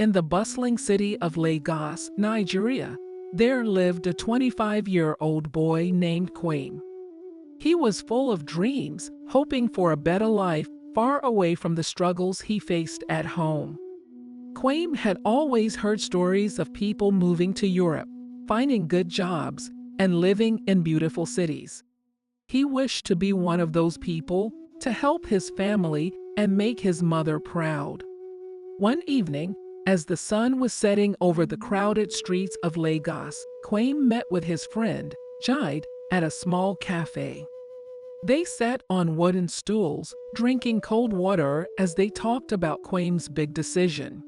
In the bustling city of Lagos, Nigeria, there lived a 25-year-old boy named Kwame. He was full of dreams, hoping for a better life far away from the struggles he faced at home. Kwame had always heard stories of people moving to Europe, finding good jobs, and living in beautiful cities. He wished to be one of those people, to help his family and make his mother proud. One evening, as the sun was setting over the crowded streets of Lagos, Kwame met with his friend, Jide, at a small cafe. They sat on wooden stools, drinking cold water as they talked about Kwame's big decision.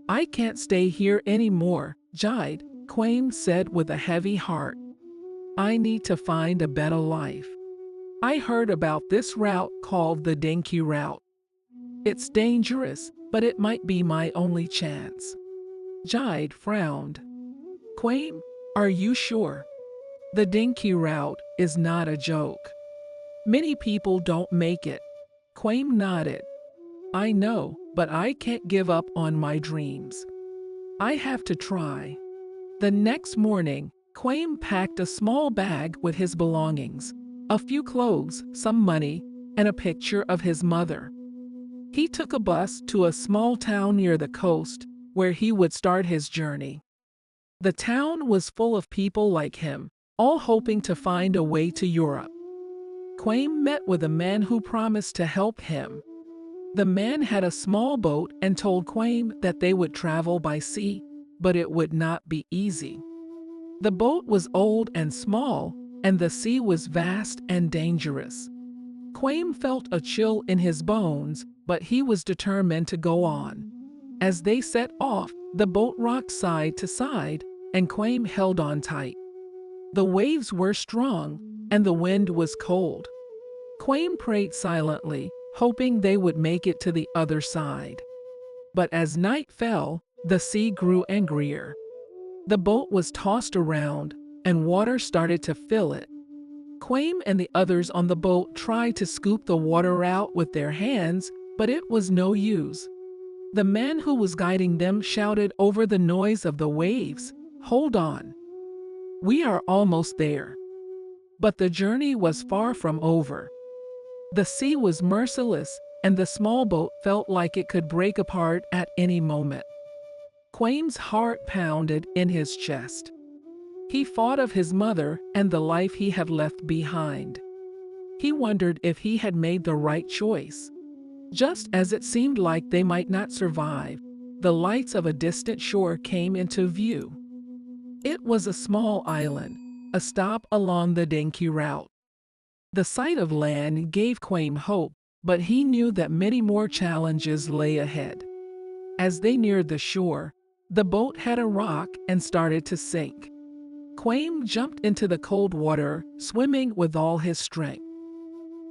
"I can't stay here anymore, Jide," Kwame said with a heavy heart. "I need to find a better life. I heard about this route called the Dinky Route. It's dangerous, but it might be my only chance." Jide frowned. "Kwame, are you sure? The Dinky Route is not a joke. Many people don't make it." Kwame nodded. "I know, but I can't give up on my dreams. I have to try." The next morning, Kwame packed a small bag with his belongings, a few clothes, some money, and a picture of his mother. He took a bus to a small town near the coast, where he would start his journey. The town was full of people like him, all hoping to find a way to Europe. Kwame met with a man who promised to help him. The man had a small boat and told Kwame that they would travel by sea, but it would not be easy. The boat was old and small, and the sea was vast and dangerous. Kwame felt a chill in his bones, but he was determined to go on. As they set off, the boat rocked side to side, and Kwame held on tight. The waves were strong, and the wind was cold. Kwame prayed silently, hoping they would make it to the other side. But as night fell, the sea grew angrier. The boat was tossed around, and water started to fill it. Kwame and the others on the boat tried to scoop the water out with their hands, but it was no use. The man who was guiding them shouted over the noise of the waves, "Hold on. We are almost there." But the journey was far from over. The sea was merciless, and the small boat felt like it could break apart at any moment. Kwame's heart pounded in his chest. He thought of his mother and the life he had left behind. He wondered if he had made the right choice. Just as it seemed like they might not survive, the lights of a distant shore came into view. It was a small island, a stop along the Dinky Route. The sight of land gave Kwame hope, but he knew that many more challenges lay ahead. As they neared the shore, the boat had a rock and started to sink. Kwame jumped into the cold water, swimming with all his strength.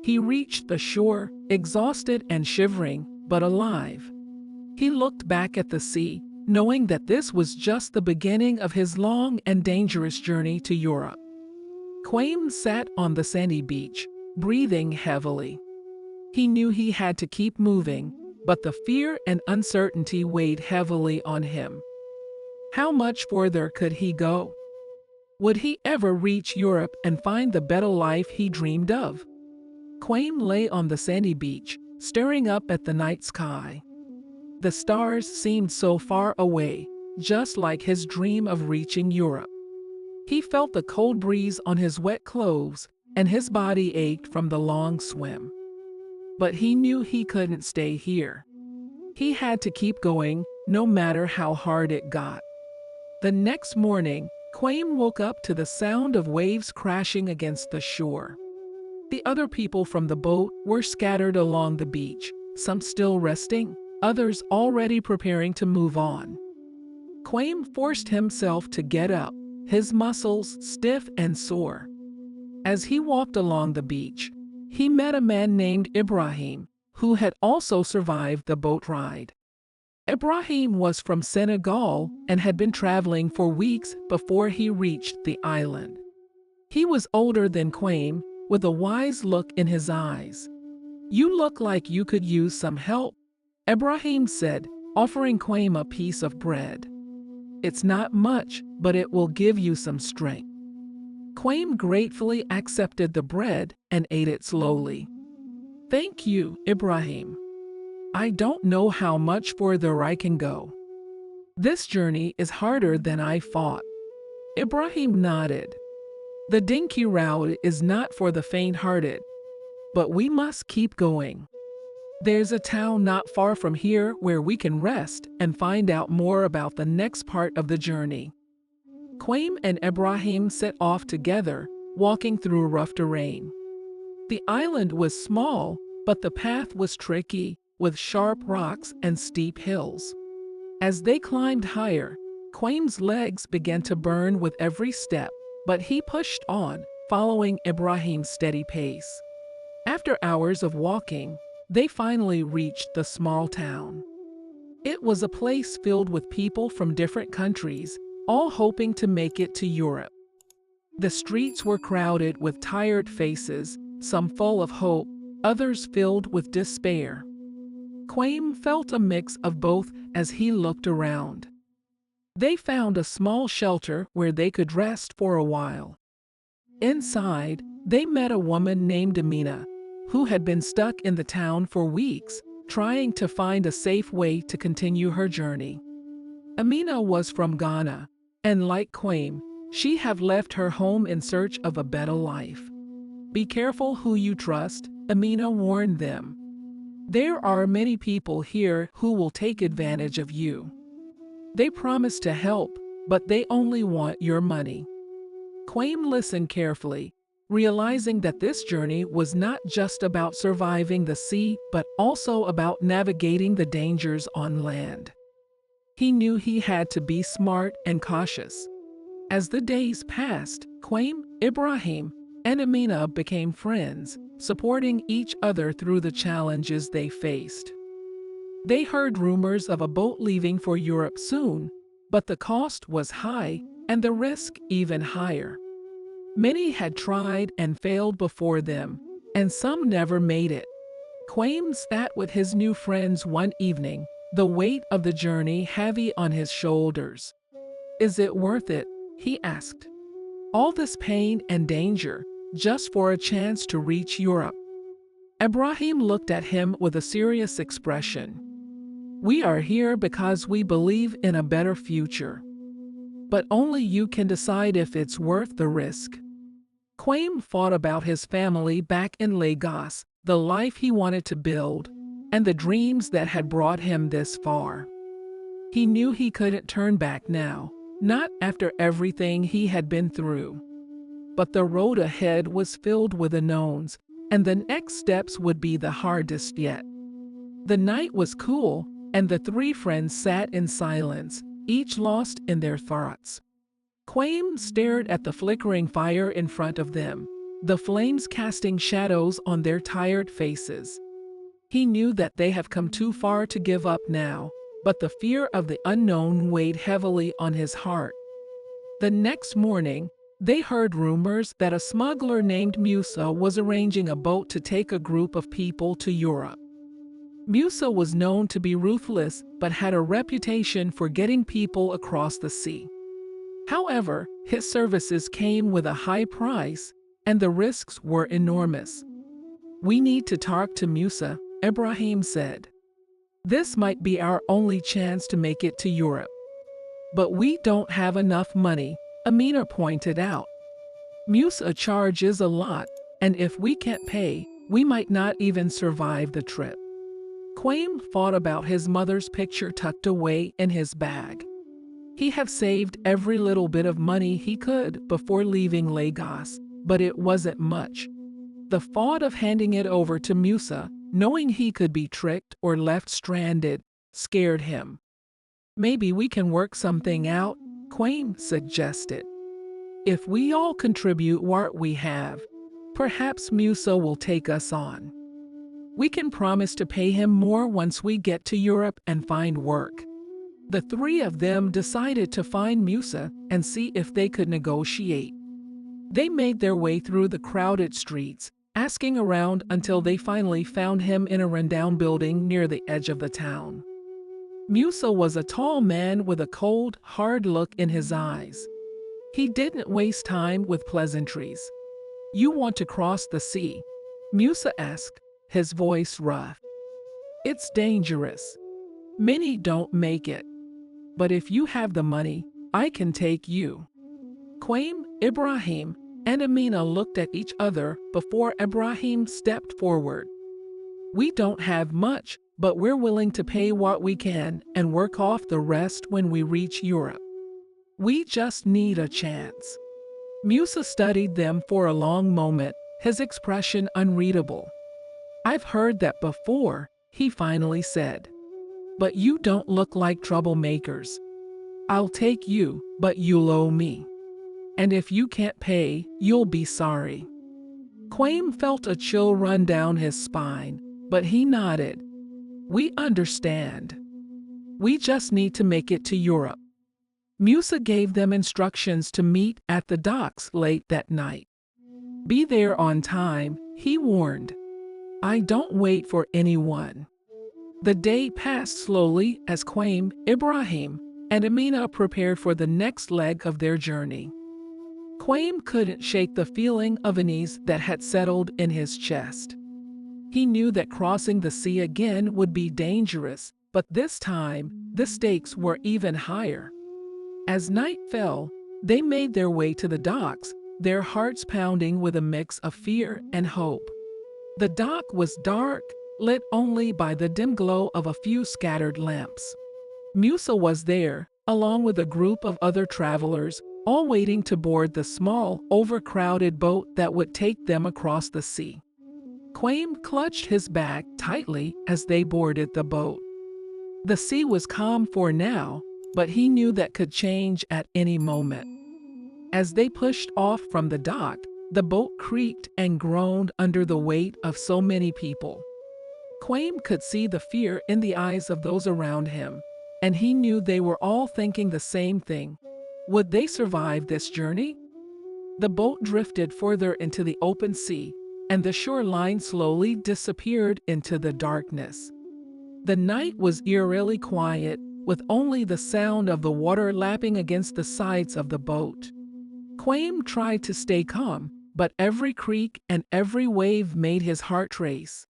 He reached the shore, exhausted and shivering, but alive. He looked back at the sea, knowing that this was just the beginning of his long and dangerous journey to Europe. Kwame sat on the sandy beach, breathing heavily. He knew he had to keep moving, but the fear and uncertainty weighed heavily on him. How much further could he go? Would he ever reach Europe and find the better life he dreamed of? Kwame lay on the sandy beach, staring up at the night sky. The stars seemed so far away, just like his dream of reaching Europe. He felt the cold breeze on his wet clothes, and his body ached from the long swim. But he knew he couldn't stay here. He had to keep going, no matter how hard it got. The next morning, Kwame woke up to the sound of waves crashing against the shore. The other people from the boat were scattered along the beach, some still resting, others already preparing to move on. Kwame forced himself to get up, his muscles stiff and sore. As he walked along the beach, he met a man named Ibrahim, who had also survived the boat ride. Ibrahim was from Senegal and had been traveling for weeks before he reached the island. He was older than Kwame, with a wise look in his eyes. "You look like you could use some help," Ibrahim said, offering Kwame a piece of bread. "It's not much, but it will give you some strength." Kwame gratefully accepted the bread and ate it slowly. "Thank you, Ibrahim. I don't know how much further I can go. This journey is harder than I thought." Ibrahim nodded. "The dinky route is not for the faint-hearted, but we must keep going. There's a town not far from here where we can rest and find out more about the next part of the journey." Kwame and Ibrahim set off together, walking through rough terrain. The island was small, but the path was tricky, with sharp rocks and steep hills. As they climbed higher, Kwame's legs began to burn with every step, but he pushed on, following Ibrahim's steady pace. After hours of walking, they finally reached the small town. It was a place filled with people from different countries, all hoping to make it to Europe. The streets were crowded with tired faces, some full of hope, others filled with despair. Kwame felt a mix of both as he looked around. They found a small shelter where they could rest for a while. Inside, they met a woman named Amina, who had been stuck in the town for weeks, trying to find a safe way to continue her journey. Amina was from Ghana, and like Kwame, she had left her home in search of a better life. "Be careful who you trust," Amina warned them. "There are many people here who will take advantage of you. They promise to help, but they only want your money." Kwame listened carefully, realizing that this journey was not just about surviving the sea, but also about navigating the dangers on land. He knew he had to be smart and cautious. As the days passed, Kwame, Ibrahim, and Amina became friends, supporting each other through the challenges they faced. They heard rumors of a boat leaving for Europe soon, but the cost was high and the risk even higher. Many had tried and failed before them, and some never made it. Kwame sat with his new friends one evening, the weight of the journey heavy on his shoulders. "Is it worth it?" he asked. "All this pain and danger, just for a chance to reach Europe?" Ibrahim looked at him with a serious expression. "We are here because we believe in a better future. But only you can decide if it's worth the risk." Kwame thought about his family back in Lagos, the life he wanted to build, and the dreams that had brought him this far. He knew he couldn't turn back now, not after everything he had been through. But the road ahead was filled with unknowns, and the next steps would be the hardest yet. The night was cool, and the three friends sat in silence, each lost in their thoughts. Kwame stared at the flickering fire in front of them, the flames casting shadows on their tired faces. He knew that they have come too far to give up now, but the fear of the unknown weighed heavily on his heart. The next morning, they heard rumors that a smuggler named Musa was arranging a boat to take a group of people to Europe. Musa was known to be ruthless, but had a reputation for getting people across the sea. However, his services came with a high price, and the risks were enormous. "We need to talk to Musa," Ibrahim said. "This might be our only chance to make it to Europe." "But we don't have enough money," Amina pointed out. "Musa charges a lot, and if we can't pay, we might not even survive the trip." Kwame thought about his mother's picture tucked away in his bag. He had saved every little bit of money he could before leaving Lagos, but it wasn't much. The thought of handing it over to Musa, knowing he could be tricked or left stranded, scared him. "Maybe we can work something out," Kwame suggested. "If we all contribute what we have, perhaps Musa will take us on. We can promise to pay him more once we get to Europe and find work." The three of them decided to find Musa and see if they could negotiate. They made their way through the crowded streets, asking around until they finally found him in a rundown building near the edge of the town. Musa was a tall man with a cold, hard look in his eyes. He didn't waste time with pleasantries. "You want to cross the sea?" Musa asked, his voice rough. "It's dangerous. Many don't make it. But if you have the money, I can take you." Kwame, Ibrahim, and Amina looked at each other before Ibrahim stepped forward. "We don't have much, but we're willing to pay what we can and work off the rest when we reach Europe. We just need a chance." Musa studied them for a long moment, his expression unreadable. "I've heard that before," he finally said. "But you don't look like troublemakers. I'll take you, but you'll owe me. And if you can't pay, you'll be sorry." Kwame felt a chill run down his spine, but he nodded. "We understand. We just need to make it to Europe." Musa gave them instructions to meet at the docks late that night. "Be there on time," he warned. "I don't wait for anyone." The day passed slowly as Kwame, Ibrahim, and Amina prepared for the next leg of their journey. Kwame couldn't shake the feeling of unease that had settled in his chest. He knew that crossing the sea again would be dangerous, but this time, the stakes were even higher. As night fell, they made their way to the docks, their hearts pounding with a mix of fear and hope. The dock was dark, lit only by the dim glow of a few scattered lamps. Musa was there, along with a group of other travelers, all waiting to board the small, overcrowded boat that would take them across the sea. Kwame clutched his bag tightly as they boarded the boat. The sea was calm for now, but he knew that could change at any moment. As they pushed off from the dock, the boat creaked and groaned under the weight of so many people. Kwame could see the fear in the eyes of those around him, and he knew they were all thinking the same thing. Would they survive this journey? The boat drifted further into the open sea, and the shoreline slowly disappeared into the darkness. The night was eerily quiet, with only the sound of the water lapping against the sides of the boat. Kwame tried to stay calm, but every creak and every wave made his heart race.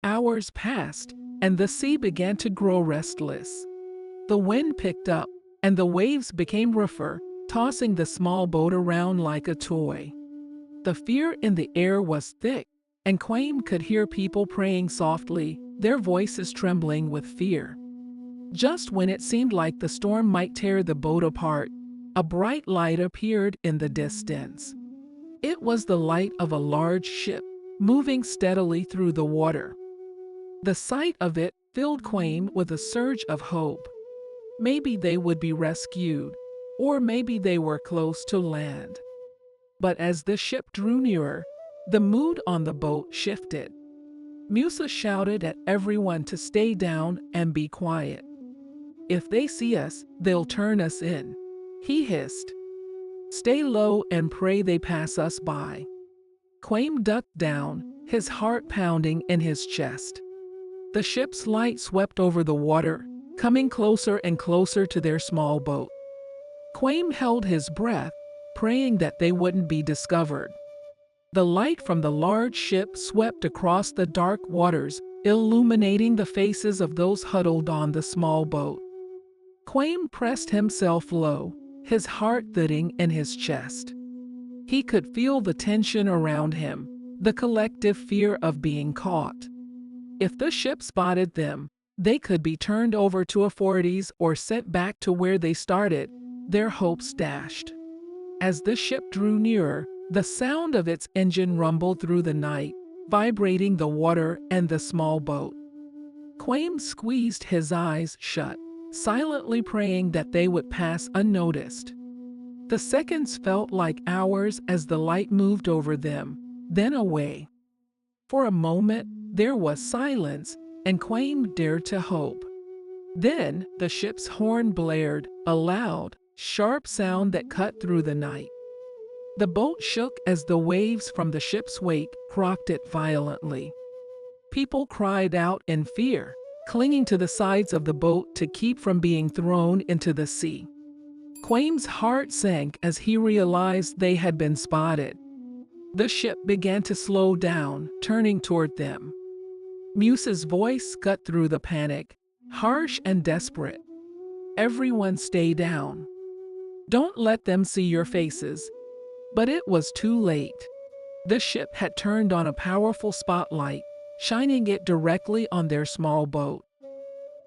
Hours passed, and the sea began to grow restless. The wind picked up, and the waves became rougher, tossing the small boat around like a toy. The fear in the air was thick, and Kwame could hear people praying softly, their voices trembling with fear. Just when it seemed like the storm might tear the boat apart, a bright light appeared in the distance. It was the light of a large ship, moving steadily through the water. The sight of it filled Kwame with a surge of hope. Maybe they would be rescued, or maybe they were close to land. But as the ship drew nearer, the mood on the boat shifted. Musa shouted at everyone to stay down and be quiet. "If they see us, they'll turn us in," he hissed. "Stay low and pray they pass us by." Kwame ducked down, his heart pounding in his chest. The ship's light swept over the water, coming closer and closer to their small boat. Kwame held his breath, praying that they wouldn't be discovered. The light from the large ship swept across the dark waters, illuminating the faces of those huddled on the small boat. Kwame pressed himself low, his heart thudding in his chest. He could feel the tension around him, the collective fear of being caught. If the ship spotted them, they could be turned over to authorities or sent back to where they started, their hopes dashed. As the ship drew nearer, the sound of its engine rumbled through the night, vibrating the water and the small boat. Kwame squeezed his eyes shut, silently praying that they would pass unnoticed. The seconds felt like hours as the light moved over them, then away. For a moment, there was silence, and Kwame dared to hope. Then, the ship's horn blared, a loud, sharp sound that cut through the night. The boat shook as the waves from the ship's wake rocked it violently. People cried out in fear. clinging to the sides of the boat to keep from being thrown into the sea. Kwame's heart sank as he realized they had been spotted. The ship began to slow down, turning toward them. Musa's voice cut through the panic, harsh and desperate. "Everyone stay down. Don't let them see your faces." But it was too late. The ship had turned on a powerful spotlight, shining it directly on their small boat.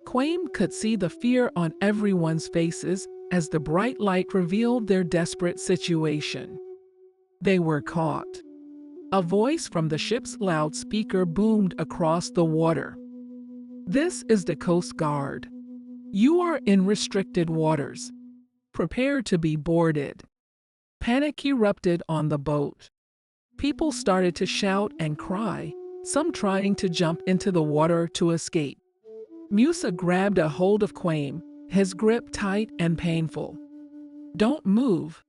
Kwame could see the fear on everyone's faces as the bright light revealed their desperate situation. They were caught. A voice from the ship's loudspeaker boomed across the water. "This is the Coast Guard. You are in restricted waters. Prepare to be boarded." Panic erupted on the boat. People started to shout and cry, some trying to jump into the water to escape. Musa grabbed a hold of Kwame, his grip tight and painful. "Don't move.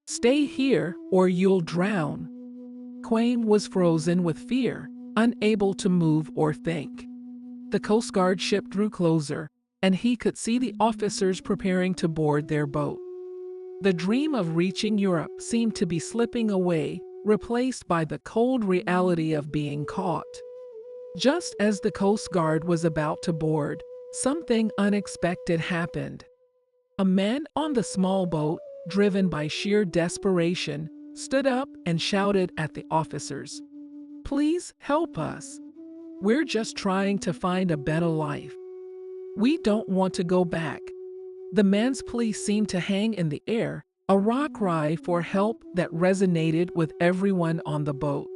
Stay here or you'll drown." Kwame was frozen with fear, unable to move or think. The Coast Guard ship drew closer, and he could see the officers preparing to board their boat. The dream of reaching Europe seemed to be slipping away, replaced by the cold reality of being caught. Just as the Coast Guard was about to board, something unexpected happened. A man on the small boat, driven by sheer desperation, stood up and shouted at the officers. "Please help us. We're just trying to find a better life. We don't want to go back." The man's plea seemed to hang in the air, a raw cry for help that resonated with everyone on the boat.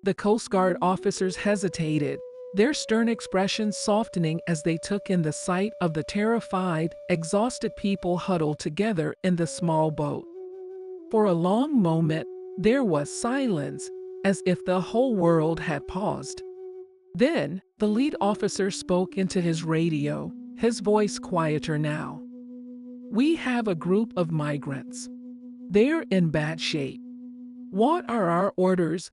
The Coast Guard officers hesitated, their stern expressions softening as they took in the sight of the terrified, exhausted people huddled together in the small boat. For a long moment, there was silence, as if the whole world had paused. Then, the lead officer spoke into his radio, his voice quieter now. "We have a group of migrants. They're in bad shape. What are our orders?"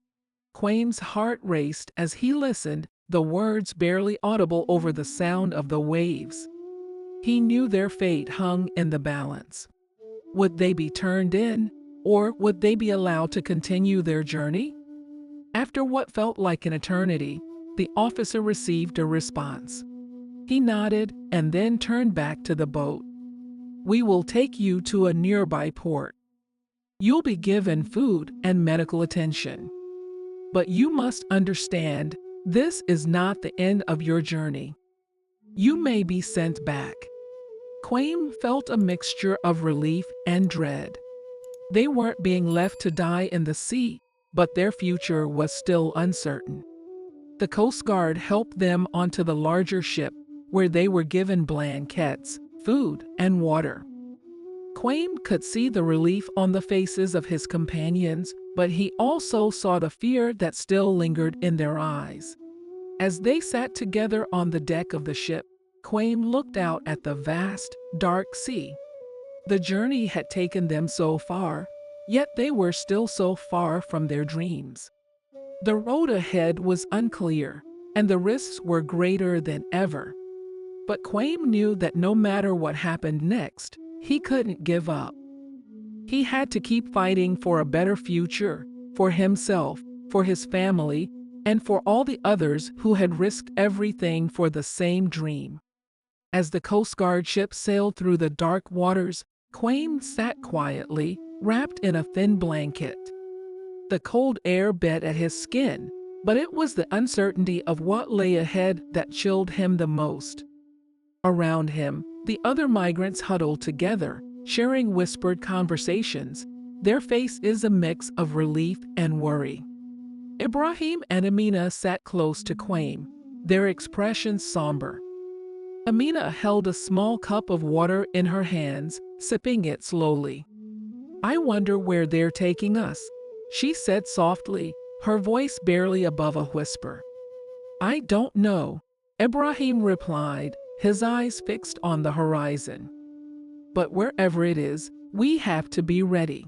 Kwame's heart raced as he listened, the words barely audible over the sound of the waves. He knew their fate hung in the balance. Would they be turned in, or would they be allowed to continue their journey? After what felt like an eternity, the officer received a response. He nodded and then turned back to the boat. "We will take you to a nearby port. You'll be given food and medical attention. But you must understand, this is not the end of your journey. You may be sent back." Kwame felt a mixture of relief and dread. They weren't being left to die in the sea, but their future was still uncertain. The Coast Guard helped them onto the larger ship, where they were given blankets, food, and water. Kwame could see the relief on the faces of his companions, but he also saw the fear that still lingered in their eyes. As they sat together on the deck of the ship, Kwame looked out at the vast, dark sea. The journey had taken them so far, yet they were still so far from their dreams. The road ahead was unclear, and the risks were greater than ever. But Kwame knew that no matter what happened next, he couldn't give up. He had to keep fighting for a better future, for himself, for his family, and for all the others who had risked everything for the same dream. As the Coast Guard ship sailed through the dark waters, Kwame sat quietly, wrapped in a thin blanket. The cold air bit at his skin, but it was the uncertainty of what lay ahead that chilled him the most. Around him, the other migrants huddled together, sharing whispered conversations. Their face is a mix of relief and worry. Ibraim and Amina sat close to Kwame, their expressions somber. Amina held a small cup of water in her hands, sipping it slowly. "I wonder where they're taking us," she said softly, her voice barely above a whisper. "I don't know," Ibraim replied, his eyes fixed on the horizon. "But wherever it is, we have to be ready.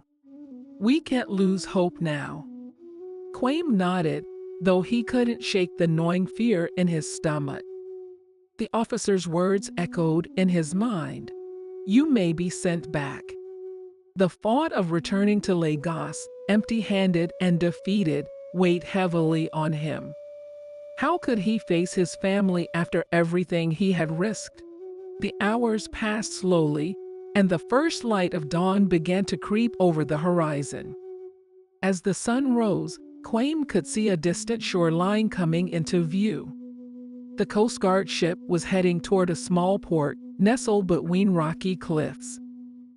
We can't lose hope now." Kwame nodded, though he couldn't shake the gnawing fear in his stomach. The officer's words echoed in his mind. You may be sent back. The thought of returning to Lagos, empty-handed and defeated, weighed heavily on him. How could he face his family after everything he had risked? The hours passed slowly, and the first light of dawn began to creep over the horizon. As the sun rose, Kwame could see a distant shoreline coming into view. The Coast Guard ship was heading toward a small port nestled between rocky cliffs.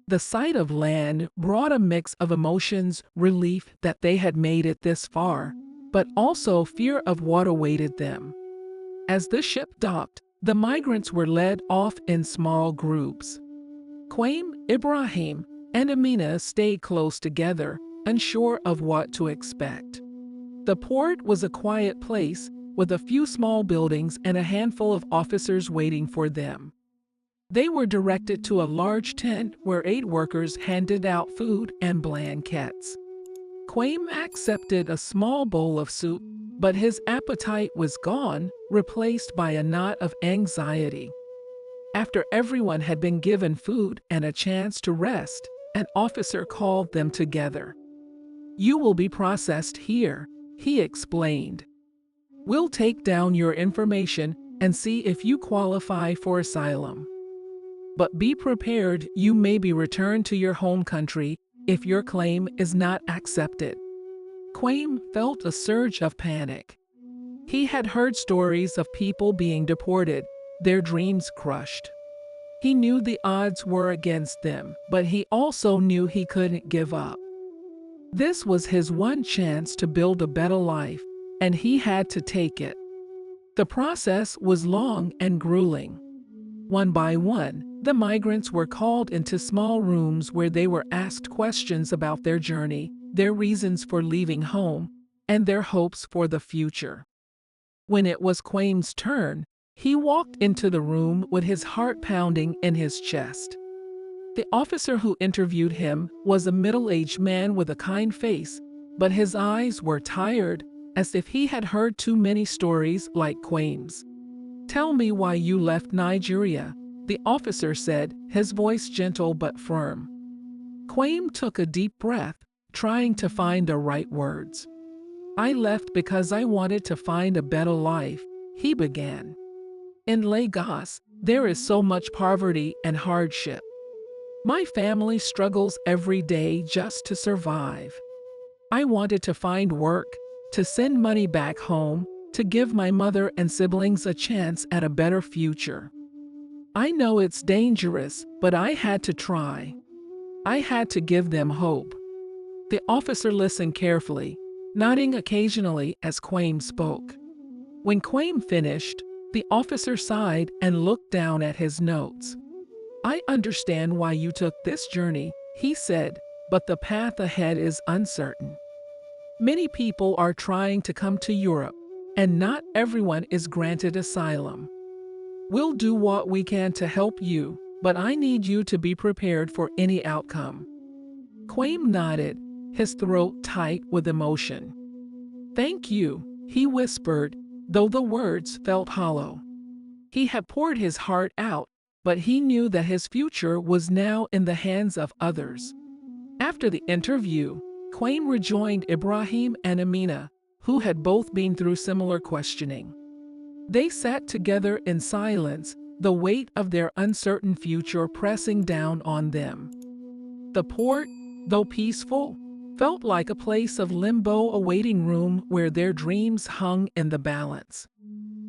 The sight of land brought a mix of emotions, relief that they had made it this far, but also fear of what awaited them. As the ship docked, the migrants were led off in small groups. Kwame, Ibraim, and Amina stayed close together, unsure of what to expect. The port was a quiet place, with a few small buildings and a handful of officers waiting for them. They were directed to a large tent where 8 workers handed out food and blankets. Kwame accepted a small bowl of soup, but his appetite was gone, replaced by a knot of anxiety. After everyone had been given food and a chance to rest, an officer called them together. You will be processed here, he explained. We'll take down your information and see if you qualify for asylum. But be prepared, you may be returned to your home country if your claim is not accepted. Kwame felt a surge of panic. He had heard stories of people being deported, their dreams crushed. He knew the odds were against them, but he also knew he couldn't give up. This was his one chance to build a better life, and he had to take it. The process was long and grueling. One by one, the migrants were called into small rooms where they were asked questions about their journey, their reasons for leaving home, and their hopes for the future. When it was Kwame's turn, he walked into the room with his heart pounding in his chest. The officer who interviewed him was a middle-aged man with a kind face, but his eyes were tired, as if he had heard too many stories like Kwame's. Tell me why you left Nigeria, the officer said, his voice gentle but firm. Kwame took a deep breath, trying to find the right words. I left because I wanted to find a better life, he began. In Lagos, there is so much poverty and hardship. My family struggles every day just to survive. I wanted to find work, to send money back home, to give my mother and siblings a chance at a better future. I know it's dangerous, but I had to try. I had to give them hope. The officer listened carefully, nodding occasionally as Kwame spoke. When Kwame finished, the officer sighed and looked down at his notes. I understand why you took this journey, he said, but the path ahead is uncertain. Many people are trying to come to Europe, and not everyone is granted asylum. We'll do what we can to help you, but I need you to be prepared for any outcome. Kwame nodded, his throat tight with emotion. Thank you, he whispered, though the words felt hollow. He had poured his heart out, but he knew that his future was now in the hands of others. After the interview, Kwame rejoined Ibraim and Amina, who had both been through similar questioning. They sat together in silence, the weight of their uncertain future pressing down on them. The port, though peaceful, felt like a place of limbo, a waiting room where their dreams hung in the balance.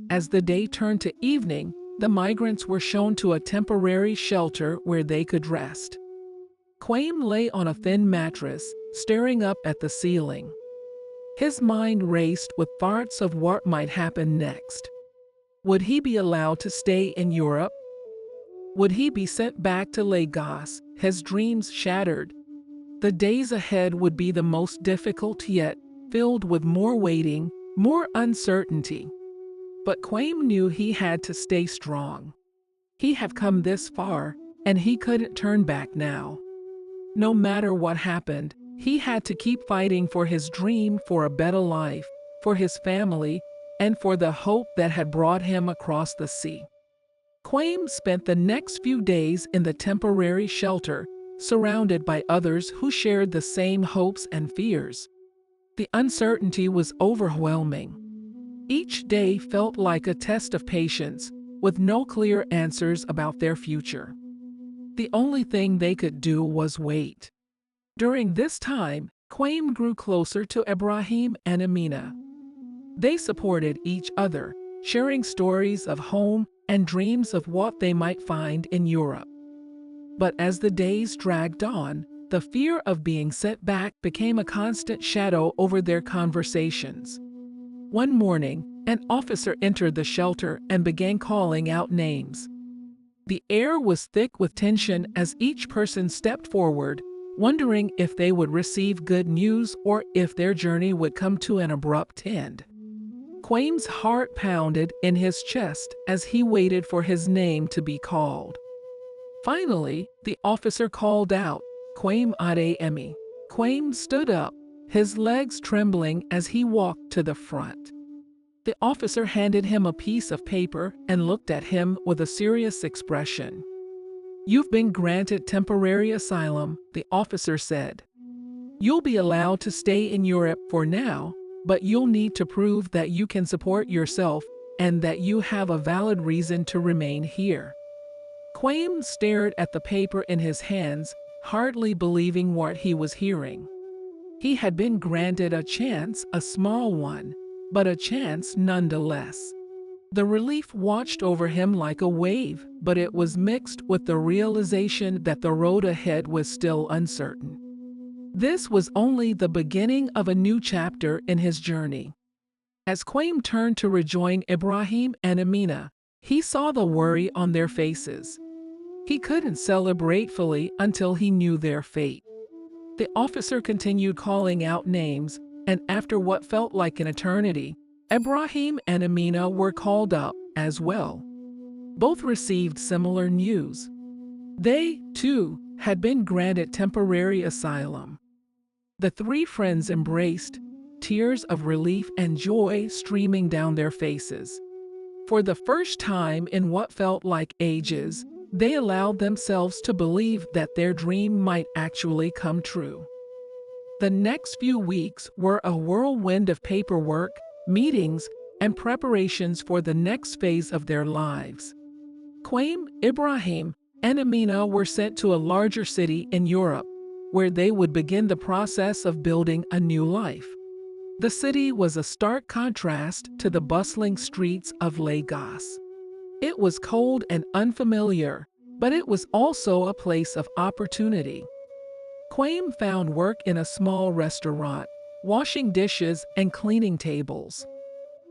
As the day turned to evening, the migrants were shown to a temporary shelter where they could rest. Kwame lay on a thin mattress, staring up at the ceiling. His mind raced with thoughts of what might happen next. Would he be allowed to stay in Europe? Would he be sent back to Lagos, his dreams shattered? The days ahead would be the most difficult yet, filled with more waiting, more uncertainty. But Kwame knew he had to stay strong. He had come this far, and he couldn't turn back now. No matter what happened, he had to keep fighting for his dream, for a better life, for his family, and for the hope that had brought him across the sea. Kwame spent the next few days in the temporary shelter, surrounded by others who shared the same hopes and fears. The uncertainty was overwhelming. Each day felt like a test of patience, with no clear answers about their future. The only thing they could do was wait. During this time, Kwame grew closer to Ibraim and Amina. They supported each other, sharing stories of home and dreams of what they might find in Europe. But as the days dragged on, the fear of being sent back became a constant shadow over their conversations. One morning, an officer entered the shelter and began calling out names. The air was thick with tension as each person stepped forward, wondering if they would receive good news or if their journey would come to an abrupt end. Kwame's heart pounded in his chest as he waited for his name to be called. Finally, the officer called out, "Kwame Adeyemi." Kwame stood up, his legs trembling as he walked to the front. The officer handed him a piece of paper and looked at him with a serious expression. "You've been granted temporary asylum," the officer said. "You'll be allowed to stay in Europe for now, but you'll need to prove that you can support yourself and that you have a valid reason to remain here." Kwame stared at the paper in his hands, hardly believing what he was hearing. He had been granted a chance, a small one, but a chance nonetheless. The relief washed over him like a wave, but it was mixed with the realization that the road ahead was still uncertain. This was only the beginning of a new chapter in his journey. As Kwame turned to rejoin Ibraim and Amina, he saw the worry on their faces. He couldn't celebrate fully until he knew their fate. The officer continued calling out names, and after what felt like an eternity, Ibraim and Amina were called up as well. Both received similar news. They, too, had been granted temporary asylum. The three friends embraced, tears of relief and joy streaming down their faces. For the first time in what felt like ages, they allowed themselves to believe that their dream might actually come true. The next few weeks were a whirlwind of paperwork, meetings, and preparations for the next phase of their lives. Kwame, Ibraim, and Amina were sent to a larger city in Europe, where they would begin the process of building a new life. The city was a stark contrast to the bustling streets of Lagos. It was cold and unfamiliar, but it was also a place of opportunity. Kwame found work in a small restaurant, washing dishes and cleaning tables.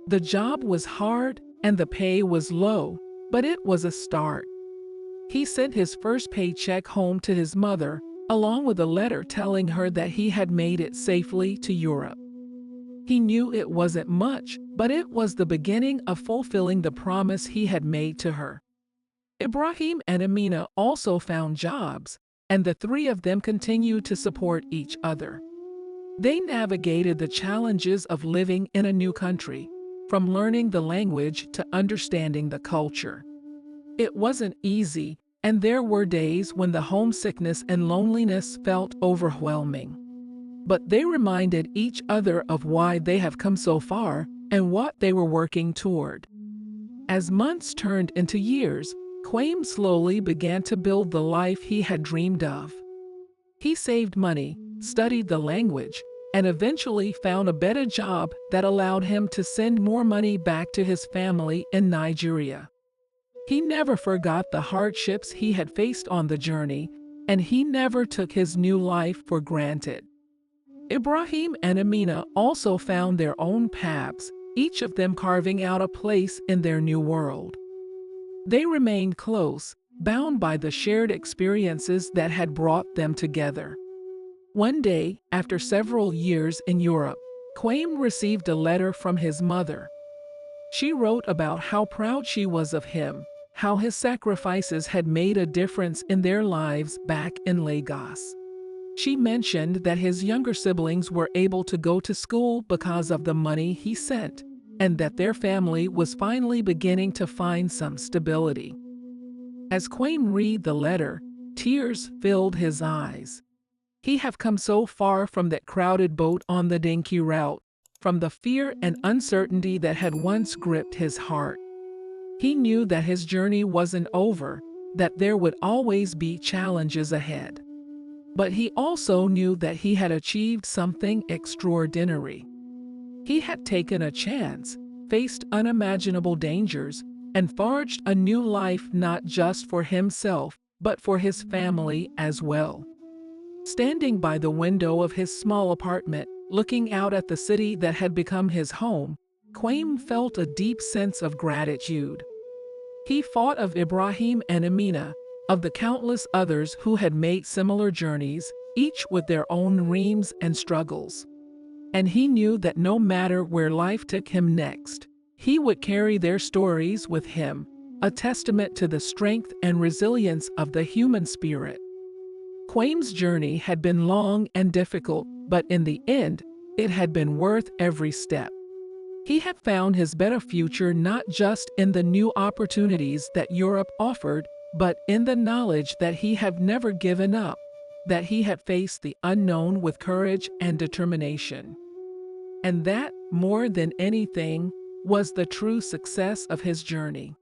The job was hard and the pay was low, but it was a start. He sent his first paycheck home to his mother, along with a letter telling her that he had made it safely to Europe. He knew it wasn't much, but it was the beginning of fulfilling the promise he had made to her. Ibraim and Amina also found jobs, and the three of them continued to support each other. They navigated the challenges of living in a new country, from learning the language to understanding the culture. It wasn't easy, and there were days when the homesickness and loneliness felt overwhelming. But they reminded each other of why they have come so far and what they were working toward. As months turned into years, Kwame slowly began to build the life he had dreamed of. He saved money, studied the language, and eventually found a better job that allowed him to send more money back to his family in Nigeria. He never forgot the hardships he had faced on the journey, and he never took his new life for granted. Ibraim and Amina also found their own paths, each of them carving out a place in their new world. They remained close, bound by the shared experiences that had brought them together. One day, after several years in Europe, Kwame received a letter from his mother. She wrote about how proud she was of him, how his sacrifices had made a difference in their lives back in Lagos. She mentioned that his younger siblings were able to go to school because of the money he sent, and that their family was finally beginning to find some stability. As Kwame read the letter, tears filled his eyes. He had come so far from that crowded boat on the dinky route, from the fear and uncertainty that had once gripped his heart. He knew that his journey wasn't over, that there would always be challenges ahead. But he also knew that he had achieved something extraordinary. He had taken a chance, faced unimaginable dangers, and forged a new life not just for himself, but for his family as well. Standing by the window of his small apartment, looking out at the city that had become his home, Kwame felt a deep sense of gratitude. He thought of Ibraim and Amina, of the countless others who had made similar journeys, each with their own dreams and struggles. And he knew that no matter where life took him next, he would carry their stories with him, a testament to the strength and resilience of the human spirit. Kwame's journey had been long and difficult, but in the end, it had been worth every step. He had found his better future not just in the new opportunities that Europe offered, but in the knowledge that he had never given up, that he had faced the unknown with courage and determination. And that, more than anything, was the true success of his journey.